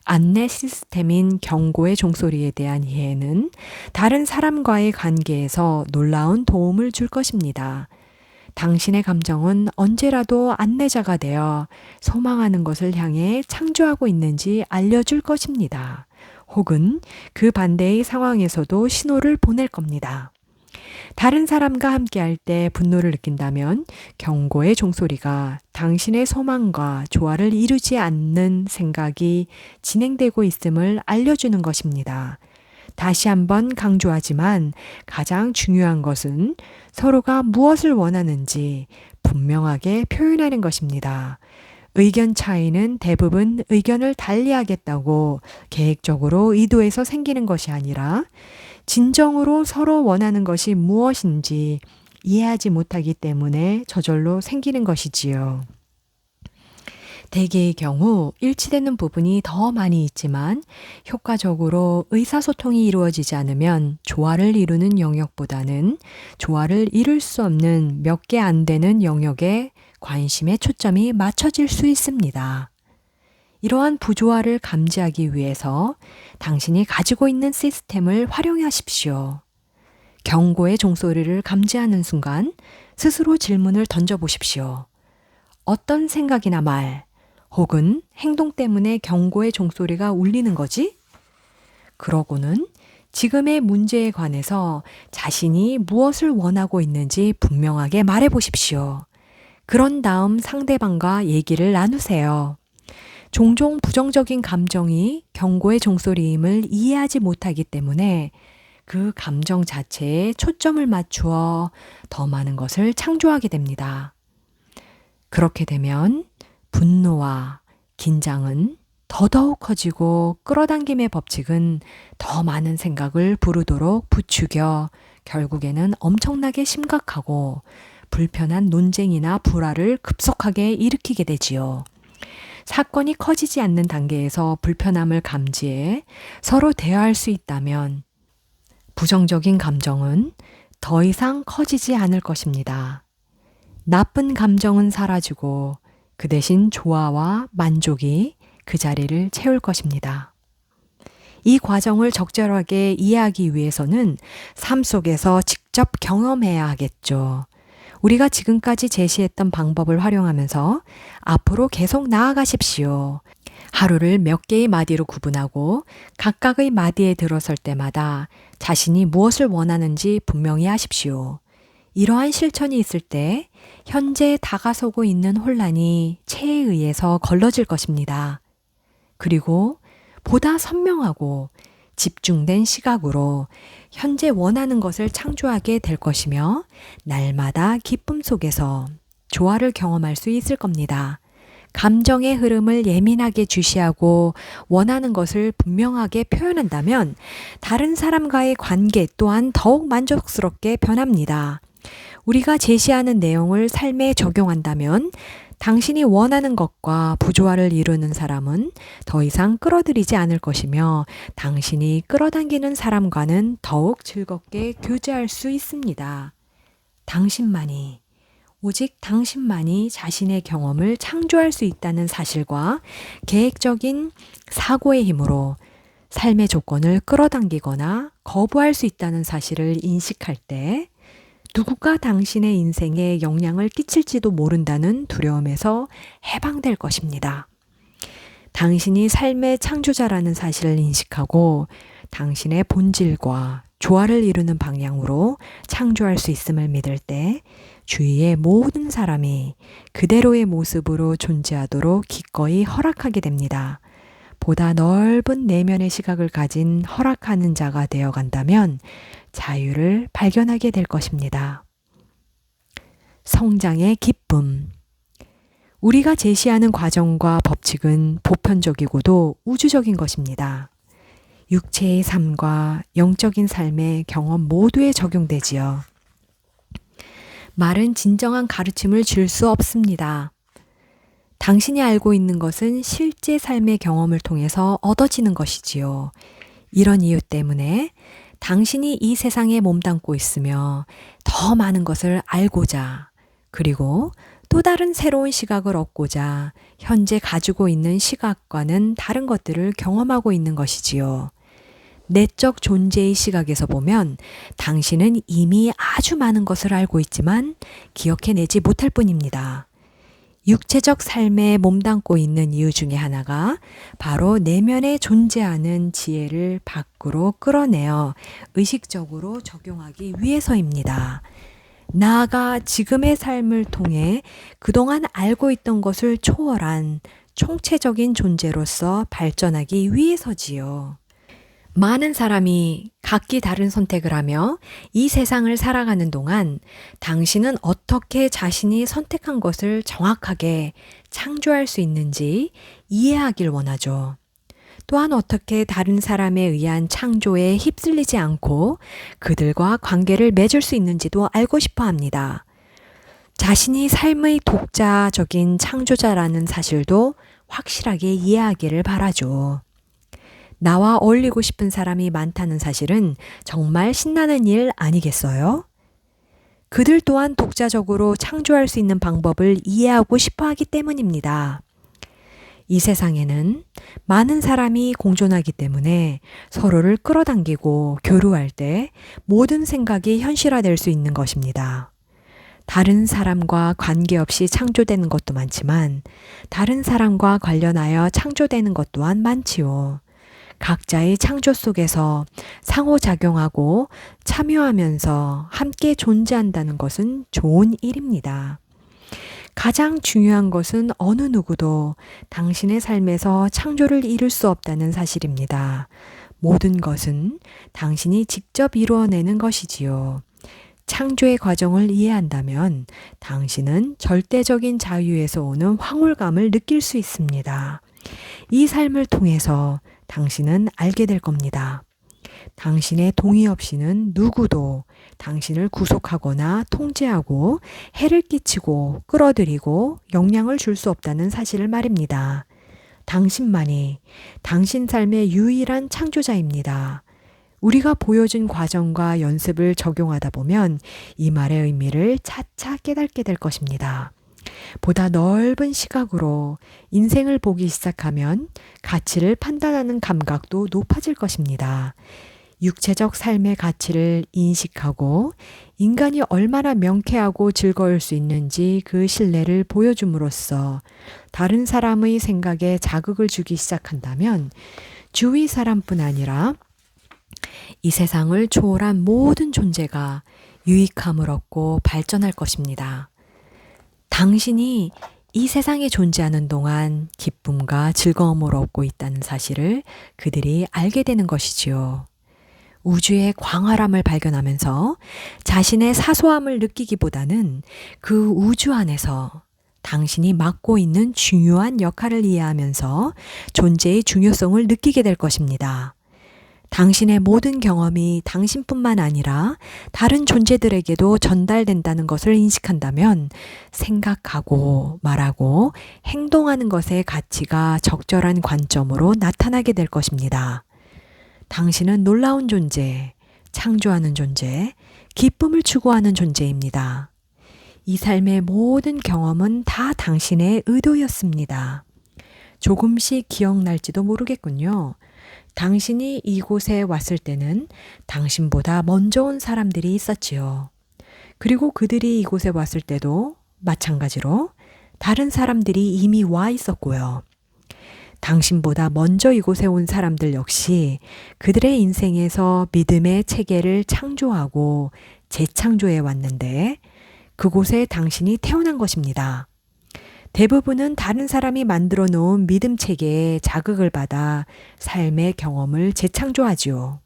안내 시스템인 경고의 종소리에 대한 이해는 다른 사람과의 관계에서 놀라운 도움을 줄 것입니다. 당신의 감정은 언제라도 안내자가 되어 소망하는 것을 향해 창조하고 있는지 알려줄 것입니다. 혹은 그 반대의 상황에서도 신호를 보낼 겁니다. 다른 사람과 함께할 때 분노를 느낀다면 경고의 종소리가 당신의 소망과 조화를 이루지 않는 생각이 진행되고 있음을 알려주는 것입니다. 다시 한번 강조하지만 가장 중요한 것은 서로가 무엇을 원하는지 분명하게 표현하는 것입니다. 의견 차이는 대부분 의견을 달리하겠다고 계획적으로 의도해서 생기는 것이 아니라 진정으로 서로 원하는 것이 무엇인지 이해하지 못하기 때문에 저절로 생기는 것이지요. 대개의 경우 일치되는 부분이 더 많이 있지만 효과적으로 의사소통이 이루어지지 않으면 조화를 이루는 영역보다는 조화를 이룰 수 없는 몇 개 안 되는 영역에 관심의 초점이 맞춰질 수 있습니다. 이러한 부조화를 감지하기 위해서 당신이 가지고 있는 시스템을 활용하십시오. 경고의 종소리를 감지하는 순간 스스로 질문을 던져보십시오. 어떤 생각이나 말, 혹은 행동 때문에 경고의 종소리가 울리는 거지? 그러고는 지금의 문제에 관해서 자신이 무엇을 원하고 있는지 분명하게 말해 보십시오. 그런 다음 상대방과 얘기를 나누세요. 종종 부정적인 감정이 경고의 종소리임을 이해하지 못하기 때문에 그 감정 자체에 초점을 맞추어 더 많은 것을 창조하게 됩니다. 그렇게 되면 분노와 긴장은 더더욱 커지고 끌어당김의 법칙은 더 많은 생각을 부르도록 부추겨 결국에는 엄청나게 심각하고 불편한 논쟁이나 불화를 급속하게 일으키게 되지요. 사건이 커지지 않는 단계에서 불편함을 감지해 서로 대화할 수 있다면 부정적인 감정은 더 이상 커지지 않을 것입니다. 나쁜 감정은 사라지고 그 대신 조화와 만족이 그 자리를 채울 것입니다. 이 과정을 적절하게 이해하기 위해서는 삶 속에서 직접 경험해야 하겠죠. 우리가 지금까지 제시했던 방법을 활용하면서 앞으로 계속 나아가십시오. 하루를 몇 개의 마디로 구분하고 각각의 마디에 들어설 때마다 자신이 무엇을 원하는지 분명히 하십시오. 이러한 실천이 있을 때 현재 다가서고 있는 혼란이 체에 의해서 걸러질 것입니다. 그리고 보다 선명하고 집중된 시각으로 현재 원하는 것을 창조하게 될 것이며 날마다 기쁨 속에서 조화를 경험할 수 있을 겁니다. 감정의 흐름을 예민하게 주시하고 원하는 것을 분명하게 표현한다면 다른 사람과의 관계 또한 더욱 만족스럽게 변합니다. 우리가 제시하는 내용을 삶에 적용한다면 당신이 원하는 것과 부조화를 이루는 사람은 더 이상 끌어들이지 않을 것이며 당신이 끌어당기는 사람과는 더욱 즐겁게 교제할 수 있습니다. 당신만이, 오직 당신만이 자신의 경험을 창조할 수 있다는 사실과 계획적인 사고의 힘으로 삶의 조건을 끌어당기거나 거부할 수 있다는 사실을 인식할 때 누구가 당신의 인생에 영향을 끼칠지도 모른다는 두려움에서 해방될 것입니다. 당신이 삶의 창조자라는 사실을 인식하고 당신의 본질과 조화를 이루는 방향으로 창조할 수 있음을 믿을 때 주위의 모든 사람이 그대로의 모습으로 존재하도록 기꺼이 허락하게 됩니다. 보다 넓은 내면의 시각을 가진 허락하는 자가 되어 간다면 자유를 발견하게 될 것입니다. 성장의 기쁨. 우리가 제시하는 과정과 법칙은 보편적이고도 우주적인 것입니다. 육체의 삶과 영적인 삶의 경험 모두에 적용되지요. 말은 진정한 가르침을 줄 수 없습니다. 당신이 알고 있는 것은 실제 삶의 경험을 통해서 얻어지는 것이지요. 이런 이유 때문에 당신이 이 세상에 몸담고 있으며 더 많은 것을 알고자 그리고 또 다른 새로운 시각을 얻고자 현재 가지고 있는 시각과는 다른 것들을 경험하고 있는 것이지요. 내적 존재의 시각에서 보면 당신은 이미 아주 많은 것을 알고 있지만 기억해내지 못할 뿐입니다. 육체적 삶에 몸담고 있는 이유 중에 하나가 바로 내면에 존재하는 지혜를 밖으로 끌어내어 의식적으로 적용하기 위해서입니다. 나아가 지금의 삶을 통해 그동안 알고 있던 것을 초월한 총체적인 존재로서 발전하기 위해서지요. 많은 사람이 각기 다른 선택을 하며 이 세상을 살아가는 동안 당신은 어떻게 자신이 선택한 것을 정확하게 창조할 수 있는지 이해하길 원하죠. 또한 어떻게 다른 사람에 의한 창조에 휩쓸리지 않고 그들과 관계를 맺을 수 있는지도 알고 싶어 합니다. 자신이 삶의 독자적인 창조자라는 사실도 확실하게 이해하기를 바라죠. 나와 어울리고 싶은 사람이 많다는 사실은 정말 신나는 일 아니겠어요? 그들 또한 독자적으로 창조할 수 있는 방법을 이해하고 싶어 하기 때문입니다. 이 세상에는 많은 사람이 공존하기 때문에 서로를 끌어당기고 교류할 때 모든 생각이 현실화될 수 있는 것입니다. 다른 사람과 관계없이 창조되는 것도 많지만 다른 사람과 관련하여 창조되는 것 또한 많지요. 각자의 창조 속에서 상호작용하고 참여하면서 함께 존재한다는 것은 좋은 일입니다. 가장 중요한 것은 어느 누구도 당신의 삶에서 창조를 이룰 수 없다는 사실입니다. 모든 것은 당신이 직접 이루어내는 것이지요. 창조의 과정을 이해한다면 당신은 절대적인 자유에서 오는 황홀감을 느낄 수 있습니다. 이 삶을 통해서 당신은 알게 될 겁니다. 당신의 동의 없이는 누구도 당신을 구속하거나 통제하고 해를 끼치고 끌어들이고 영향을 줄 수 없다는 사실을 말입니다. 당신만이 당신 삶의 유일한 창조자입니다. 우리가 보여준 과정과 연습을 적용하다 보면 이 말의 의미를 차차 깨닫게 될 것입니다. 보다 넓은 시각으로 인생을 보기 시작하면 가치를 판단하는 감각도 높아질 것입니다. 육체적 삶의 가치를 인식하고 인간이 얼마나 명쾌하고 즐거울 수 있는지 그 신뢰를 보여줌으로써 다른 사람의 생각에 자극을 주기 시작한다면 주위 사람뿐 아니라 이 세상을 초월한 모든 존재가 유익함을 얻고 발전할 것입니다. 당신이 이 세상에 존재하는 동안 기쁨과 즐거움을 얻고 있다는 사실을 그들이 알게 되는 것이지요. 우주의 광활함을 발견하면서 자신의 사소함을 느끼기보다는 그 우주 안에서 당신이 맡고 있는 중요한 역할을 이해하면서 존재의 중요성을 느끼게 될 것입니다. 당신의 모든 경험이 당신뿐만 아니라 다른 존재들에게도 전달된다는 것을 인식한다면 생각하고 말하고 행동하는 것의 가치가 적절한 관점으로 나타나게 될 것입니다. 당신은 놀라운 존재, 창조하는 존재, 기쁨을 추구하는 존재입니다. 이 삶의 모든 경험은 다 당신의 의도였습니다. 조금씩 기억날지도 모르겠군요. 당신이 이곳에 왔을 때는 당신보다 먼저 온 사람들이 있었지요. 그리고 그들이 이곳에 왔을 때도 마찬가지로 다른 사람들이 이미 와 있었고요. 당신보다 먼저 이곳에 온 사람들 역시 그들의 인생에서 믿음의 체계를 창조하고 재창조해 왔는데 그곳에 당신이 태어난 것입니다. 대부분은 다른 사람이 만들어 놓은 믿음 체계에 자극을 받아 삶의 경험을 재창조하지요.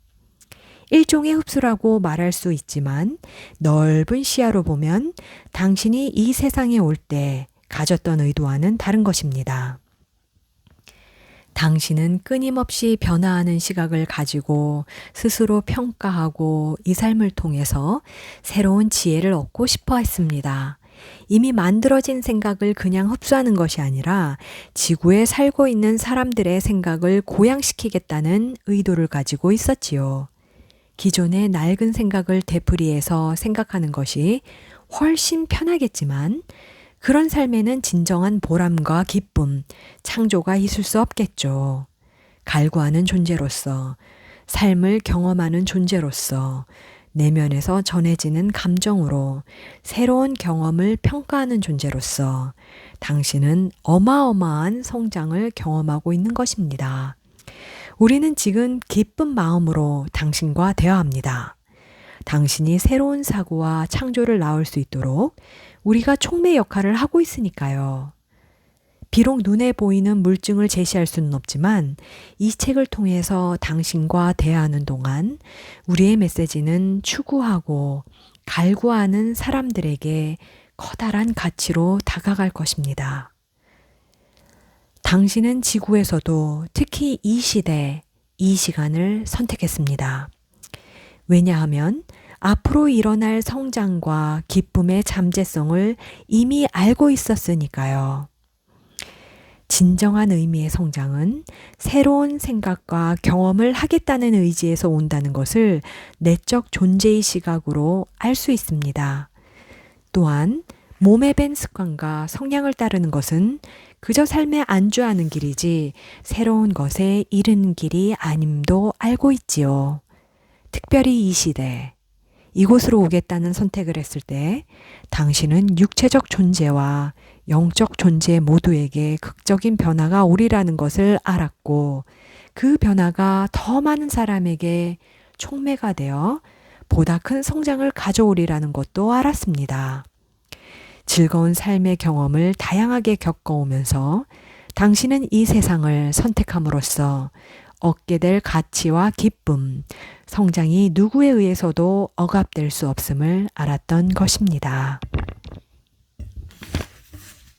일종의 흡수라고 말할 수 있지만 넓은 시야로 보면 당신이 이 세상에 올 때 가졌던 의도와는 다른 것입니다. 당신은 끊임없이 변화하는 시각을 가지고 스스로 평가하고 이 삶을 통해서 새로운 지혜를 얻고 싶어 했습니다. 이미 만들어진 생각을 그냥 흡수하는 것이 아니라 지구에 살고 있는 사람들의 생각을 고양시키겠다는 의도를 가지고 있었지요. 기존의 낡은 생각을 되풀이해서 생각하는 것이 훨씬 편하겠지만 그런 삶에는 진정한 보람과 기쁨, 창조가 있을 수 없겠죠. 갈구하는 존재로서, 삶을 경험하는 존재로서, 내면에서 전해지는 감정으로 새로운 경험을 평가하는 존재로서 당신은 어마어마한 성장을 경험하고 있는 것입니다. 우리는 지금 기쁜 마음으로 당신과 대화합니다. 당신이 새로운 사고와 창조를 낳을 수 있도록 우리가 촉매 역할을 하고 있으니까요. 비록 눈에 보이는 물증을 제시할 수는 없지만 이 책을 통해서 당신과 대화하는 동안 우리의 메시지는 추구하고 갈구하는 사람들에게 커다란 가치로 다가갈 것입니다. 당신은 지구에서도 특히 이 시대, 이 시간을 선택했습니다. 왜냐하면 앞으로 일어날 성장과 기쁨의 잠재성을 이미 알고 있었으니까요. 진정한 의미의 성장은 새로운 생각과 경험을 하겠다는 의지에서 온다는 것을 내적 존재의 시각으로 알 수 있습니다. 또한 몸에 밴 습관과 성향을 따르는 것은 그저 삶에 안주하는 길이지 새로운 것에 이르는 길이 아님도 알고 있지요. 특별히 이 시대, 이곳으로 오겠다는 선택을 했을 때 당신은 육체적 존재와 영적 존재 모두에게 극적인 변화가 오리라는 것을 알았고 그 변화가 더 많은 사람에게 촉매가 되어 보다 큰 성장을 가져오리라는 것도 알았습니다. 즐거운 삶의 경험을 다양하게 겪어오면서 당신은 이 세상을 선택함으로써 얻게 될 가치와 기쁨, 성장이 누구에 의해서도 억압될 수 없음을 알았던 것입니다.